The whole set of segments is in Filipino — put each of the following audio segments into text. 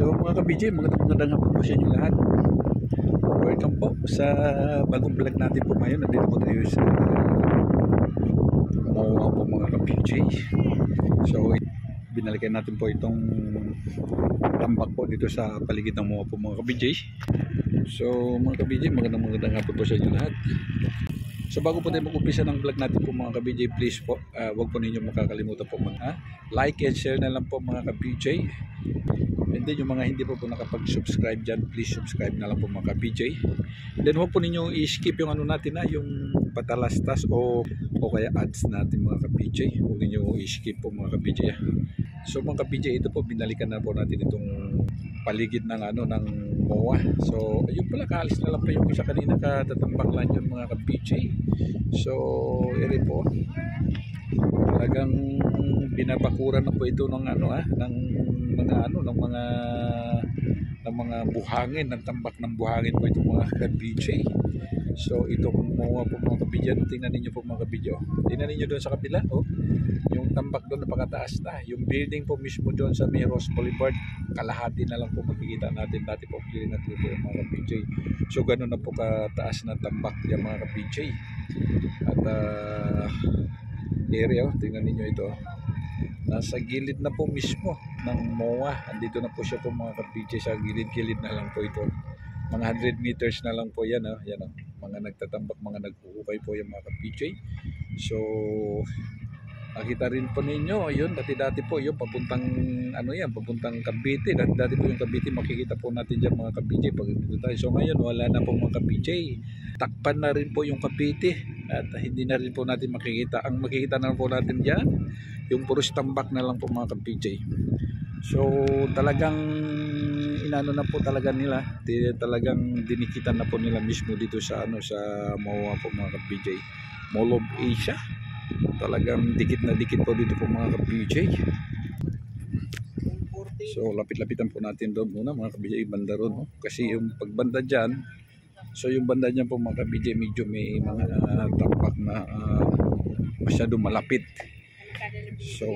So mga ka-BJ, magandang hapon po sa inyo lahat. Welcome po sa bagong vlog natin po ngayon. Nandito po tayo sa Moa po mga ka-BJ. So binalikan natin po itong tambak po dito sa paligid ng Moa po mga ka-BJ. So mga ka-BJ, magandang hapon po sa inyo lahat. So bago po tayo mag-umpisa ng vlog natin po mga ka-BJ, please po wag po ninyo makakalimutan po like and share na lang po mga ka-BJ. And then yung mga hindi po nakapag-subscribe dyan, please subscribe na lang po mga ka-BJ. Then huwag po ninyo i-skip yung ano natin yung patalastas o kaya ads natin mga ka-BJ. Huwag ninyo i-skip po mga ka-BJ. So mga ka-BJ, ito po binalikan na po natin itong paligid ng ng MOA. So ayun pala, kaalis na lang po yung isa kanina, katatambak lang yun mga ka-BJ. So ere po, talagang binabakuran na po ito ng mga buhangin, ng tambak ng buhangin po ito mga ka-BJ. So itong MOA po mga ka-BJ, tingnan ninyo po mga ka-BJ. Tingnan ninyo doon sa kabila, yung tambak doon napakataas na. Yung building po mismo doon sa Meros Boulevard, kalahati na lang po makikita natin. Dati po clear na po yung mga ka-BJ. So ganoon na po kataas na tambak yung mga ka-BJ. At area, tingnan ninyo ito. Nasa gilid na po mismo ng MOA. Andito na po siya po mga ka-BJ, sa gilid-gilid na lang po ito. Mga 100 meters na lang po yan. Yan mga nagtatambak, mga naghuhukay po yung mga ka-BJ. So nakita rin po ninyo, yun, dati po yung papuntang papuntang Cavite. Dati po yung Cavite, makikita po natin dyan mga ka-BJ pag dito tayo. So ngayon wala na po mga ka-BJ. Takpan na rin po yung Cavite at hindi na rin po natin makikita. Ang makikita na po natin dyan, yung puros tambak na lang po mga ka-BJ. So talagang inano na po talaga nila, talagang dinikitan na po nila mismo dito sa sa MOA po mga ka-BJ. Mall of Asia. Talagang dikit na dikit po dito po mga ka-BJ. So lapit-lapitan po natin doon muna mga ka-BJ, banda ron, kasi yung pagbanda dyan, so yung banda dyan po mga ka-BJ, medyo may mga tambak na masyado malapit. So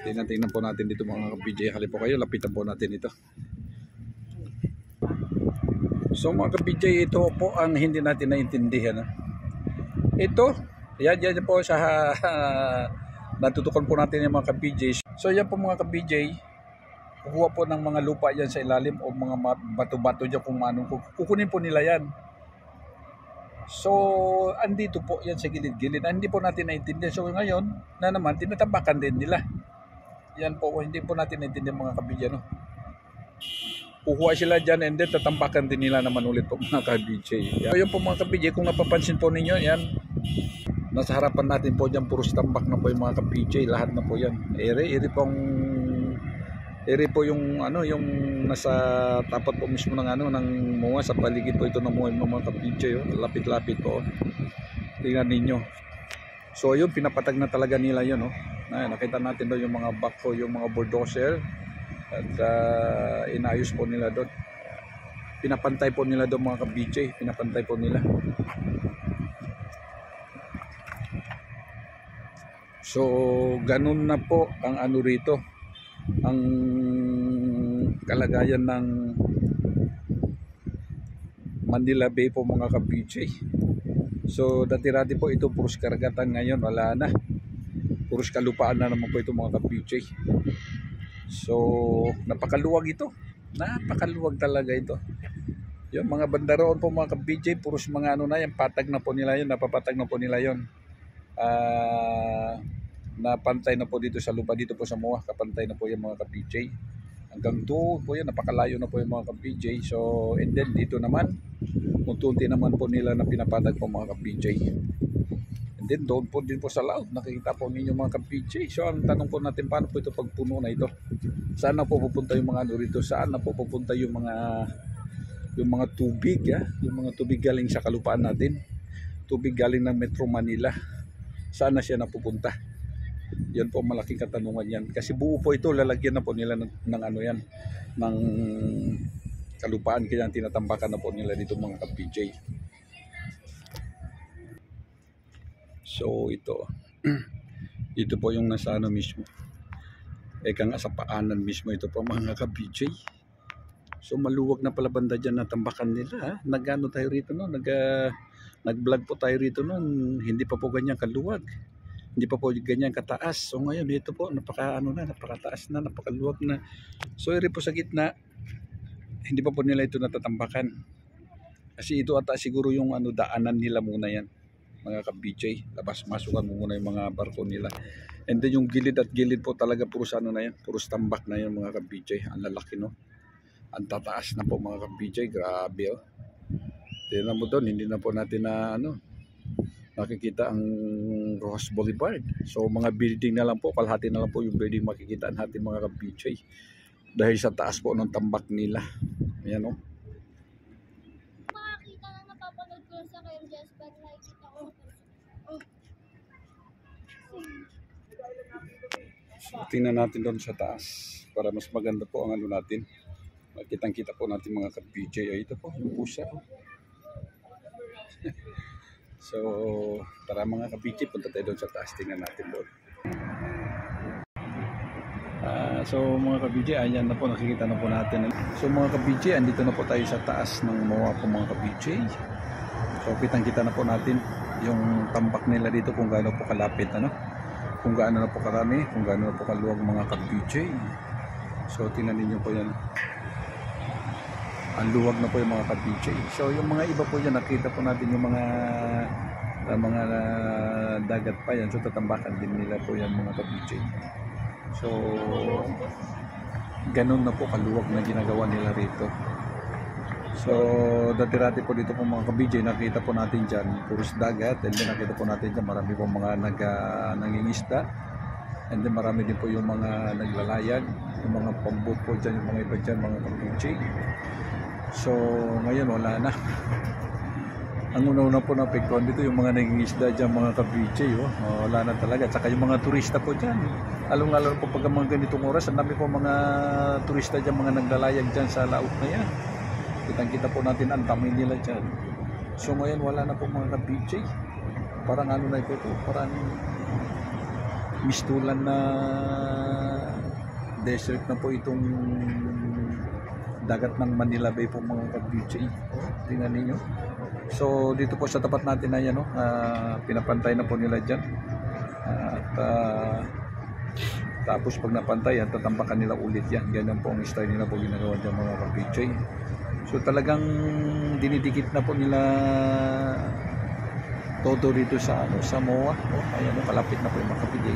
tingnan po natin dito mga ka-BJ. Hali po kayo, lapitan po natin ito. So mga ka-BJ, ito po ang hindi natin naintindihan. Ito, yan po sa natutukan po natin yung mga ka-BJ. So yan po mga ka-BJ, kukuha po ng mga lupa yan sa ilalim o mga bato-bato dyan kung kukunin po nila yan. So andito po yan sa gilid-gilid, hindi po natin naintindihan. So ngayon na naman, tinatambakan din nila. Yan po, hindi po natin naintindihan mga ka-BJ. Kukuha sila dyan and then tatambakan din nila naman ulit po mga ka-BJ. So yun po mga ka-BJ, kung napapansin po ninyo, yan nasa harapan natin po dyan, puros tambak na po yung mga ka-BJ, lahat na po yan. Ere po yung yung nasa tapat po mismo ng ng MOA, sa paligid po ito ng MOA mga ka-BJ. Lapit-lapit po. Tingnan ninyo. So yun, pinapatag na talaga nila yun. Nakita natin doon yung mga backhoe, yung mga bulldozer, at inayos po nila doon. Pinapantay po nila doon mga ka-BJ, pinapantay po nila. So ganun na po ang rito, ang kalagayan ng Manila Bay po mga ka-BJ. So dati-rati po ito puros karagatan, ngayon wala na, puros kalupaan na naman po ito mga ka-BJ. So napakaluwag ito, napakaluwag talaga ito. Yung mga bandaroon po mga ka-BJ, puros mga yung patag na po nila yun, napapatag na po nila yun. Napantay na po dito sa lupa, dito po sa MOA, kapantay na po yung mga ka-BJ. Hanggang doon po yan, napakalayo na po yung mga ka-BJ. So and then dito naman, unti-unti naman po nila na pinapatag po mga ka-BJ. And then doon po din po sa laot, nakikita po ninyo mga ka-BJ. So ang tanong po natin, paano po ito pagpuno na ito? Saan na po pupunta yung mga rito? Saan na po pupunta yung mga tubig, yung mga tubig galing sa kalupaan natin, tubig galing ng Metro Manila? Saan na siya napupunta? Yan po malaking katanungan yan, kasi buo po ito, lalagyan na po nila ng kalupaan, kaya tinatambakan na po nila dito mga ka-BJ. So ito po yung nasa mismo. eka nga sa paanan mismo ito po mga ka-BJ. So maluwag na pala banda dyan na tambakan nila ha. Nag-ano tayo rito no, nag-vlog po tayo rito noon, hindi pa po ganyan kaluwag. Hindi pa po ganyan kataas. So ngayon dito po napakataas na, napakaluwag na. So iri po sa gitna, hindi pa po nila ito natatambakan. Kasi ito ata siguro yung daanan nila muna yan. Mga ka-BJ, labas-masukan mo muna yung mga barko nila. And then yung gilid at gilid po talaga puro na yan, puro tambak na yan mga ka-BJ. Ang lalaki no. Ang tataas na po mga ka-BJ, grabe oh. Tingnan mo doon, hindi na po natin makikita ang Rojas Boulevard. So mga building na lang po, kalahati na lang po yung building makikita natin mga ka-BJ. Dahil sa taas po ng tambak nila. Ayan o. Makakita na napapanood ko sa kayo Jasper, nakikita ko. So, tingnan natin doon sa taas para mas maganda po ang natin. Makitang-kita po natin mga ka-BJ. Ay, ito po, yung pusa. So, tara mga ka-BJ, punta tayo doon sa taas. Tingnan natin doon. So mga ka-BJ, ayan na po, nakikita na po natin. So mga ka-BJ, andito na po tayo sa taas ng MOA po mga ka-BJ. So kitang-kita na po natin yung tambak nila dito kung gaano po kalapit, kung gaano na po karami, kung gaano na po kaluwag mga ka-BJ. So tingnan niyo po yan. Ang luwag na po yung mga ka-BJ. So yung mga iba po yan, nakita po natin yung mga dagat pa yan. So tatambakan din nila po yan mga ka-BJ. So ganun na po kaluwag na ginagawa nila rito. So dati-dati po dito po mga ka-BJ, nakita po natin dyan puros dagat, and then nakita po natin dyan marami po mga nangingisda, and then marami din po yung mga naglalayag, yung mga pambot po dyan, yung mga iba dyan mga ka-BJ. So ngayon wala na. Ang una-una po na apektuhan dito yung mga nangingisda dyan mga ka-BJ, wala na talaga. At saka yung mga turista po dyan, along-along po pag mga ganitong oras, ang dami po mga turista dyan, mga naglalayag dyan sa laot na yan. Kitang-kita po natin ang dami nila dyan. So ngayon wala na po mga ka-BJ. Parang na ito, parang mistulan na desert na po itong dagat ng Manila Bay po mga ka-BJ. Tingnan ninyo. So dito po sa tapat natin na yan, pinapantay na po nila dyan. Tapos pag napantay yan, tatambakan nila ulit yan. Ganyan po ang style nila po ginagawa dyan mga ka-BJ. So talagang dinidikit na po nila todo dito sa MOA. Ayan, kalapit na po yung mga ka-BJ.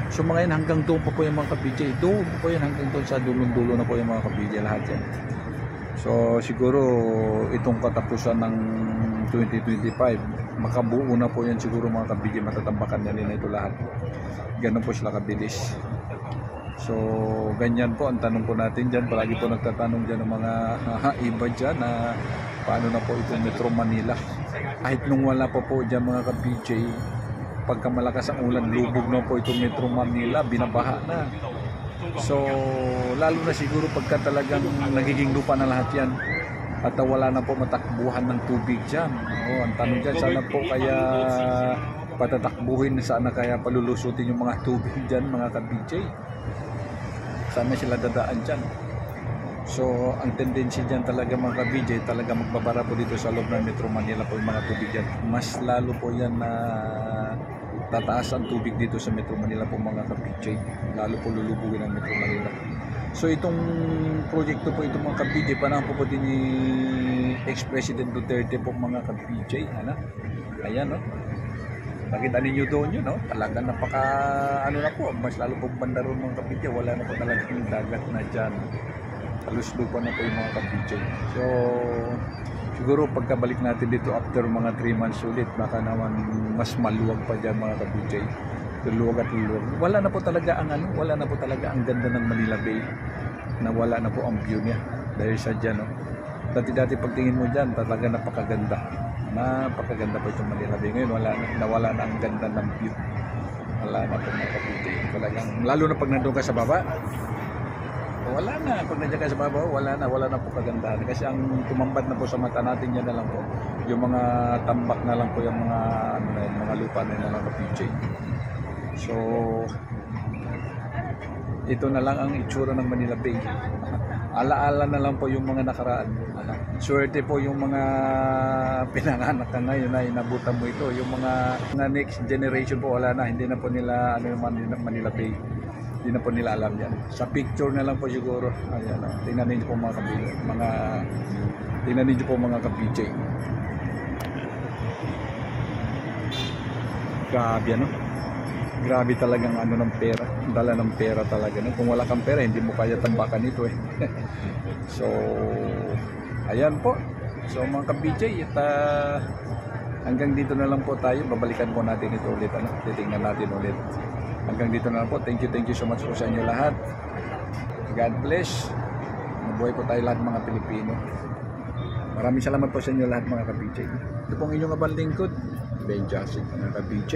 So mga yan hanggang doon po yung mga ka-BJ. Doon po yan hanggang doon sa dulong-dulo na po yung mga ka-BJ lahat yan. So siguro itong katapusan ng 2025, makabuo na po yan siguro mga ka-BJ, matatambakan na nila ito lahat. Ganun po sila kabilis. So ganyan po ang tanong po natin dyan. Palagi po nagtatanong dyan ng mga iba dyan na paano na po itong Metro Manila. Kahit nung wala pa po dyan mga ka-BJ, pagka malakas ang ulan, lubog na po itong Metro Manila, binabaha na. So lalo na siguro pagka talagang nagiging lupa na lahat yan at wala na po matakbuhan ng tubig dyan. Ang tanong dyan, sana po kaya patatakbuhin, sana kaya palulusutin yung mga tubig dyan mga ka-BJ. Sana sila dadaan dyan. So ang tendency dyan talaga mga ka-BJ, talaga magbabara po dito sa loob ng Metro Manila po yung mga tubig dyan. Mas lalo po yan na tataas ang tubig dito sa Metro Manila po mga ka-BJ. Lalo po lulubugin ang Metro Manila. So itong proyekto po itong mga ka-BJ, panahon po din ni ex-President Duterte po mga ka-BJ. Ayan nakita ninyo doon yun, talagang napaka na po, mas lalo po banda ron mga ka-BJ, wala na po talaga yung dagat na dyan, halos lupa na po yung mga ka-BJ. So siguro pagkabalik natin dito after mga 3 months ulit, baka naman mas maluwag pa dyan mga ka-BJ. Luwag at luwag. Wala na po talaga ang ganda ng Manila Bay, na wala na po ang view niya dahil sa dyan. Dati-dati pagtingin mo dyan, talaga napakaganda po itong Manila Bay. Ngayon nawala na ang ganda ng view, wala na po mga ka-BJ. Talagang lalo na pag nandun ka sa baba, wala na. Pag nandiyan ka sa baba, wala na po kagandahan. Kasi ang tumambat na po sa mata natin yan na lang po, yung mga tambak na lang po, yung mga mga lupa na lang ka-BJ. So ito na lang ang itsura ng Manila Bay. Alaala na lang po yung mga nakaraan. Swerte po yung mga pinanganak ka ngayon na inabutan mo ito. Yung mga next generation po wala na, hindi na po nila ano yung Manila Bay. Hindi na po nila alam yan. Sa picture na lang po siguro. Ayan, tingnan niyo po mga kabila, tingnan niyo po mga ka-PJ. Grabe ano? Grabe talagang ano ng pera. Dala ng pera talaga. No? Kung wala kang pera, hindi mo kaya tambakan ito eh. So, ayan po. So mga ka-PJ, hanggang dito na lang po tayo. Babalikan po natin ito ulit. Ano? Titingnan natin ulit. Hanggang dito na lang po. Thank you so much po sa inyo lahat. God bless. Mabuhay po tayo lahat mga Pilipino. Maraming salamat po sa inyo lahat mga ka-PJ. Ito pong inyong abang lingkod, Ben Joseph mga ka-PJ.